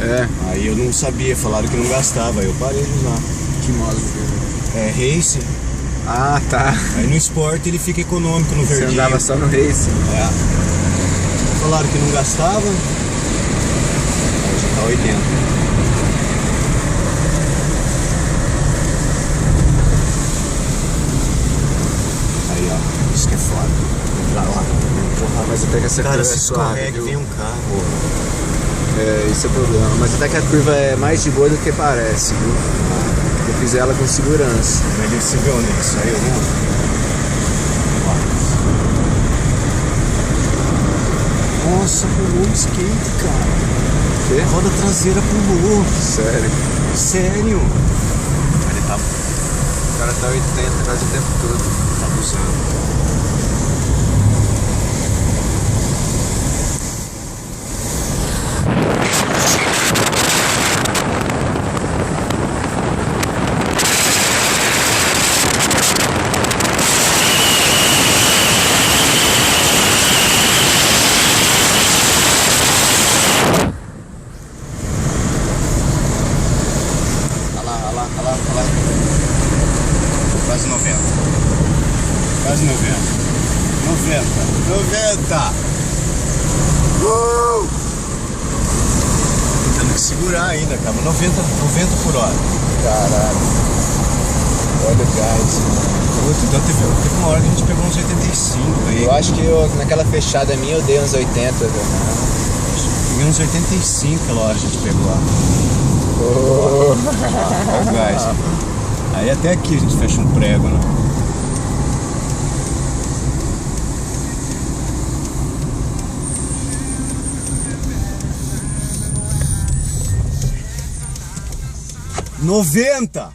É. Aí eu não sabia, falaram que não gastava, aí eu parei de usar. Que modo? É Racing. Ah, tá. Aí no Sport ele fica econômico no Você verdinho. andava só no Race. É. Falaram que não gastava. Aí já tá 80. Aí ó, isso que é foda. Lá. Porra, mas até que essa Cara, curva se é suave, escorrega viu? vem um carro. É, esse é o problema. Mas até que a curva é mais de boa do que parece, viu? Eu fiz ela com segurança. Mas você vê onde ele saiu, né? Nossa, pulou o skate, cara. Quê? A roda traseira pulou. Sério. Sério? Ele tá O cara tá 80 quase o tempo todo. abusando. Olha lá. Quase 90. Quase 90. 90. Tendo que segurar ainda, cara. 90 por hora. Caralho. Olha o gás, mano. Teve uma hora que a gente pegou uns 85 aí. Eu acho que naquela fechada minha eu dei uns 80, velho. Peguei uns 85 aquela hora a gente pegou lá. Olha o gás. Aí até aqui a gente fecha um prego, né? '90!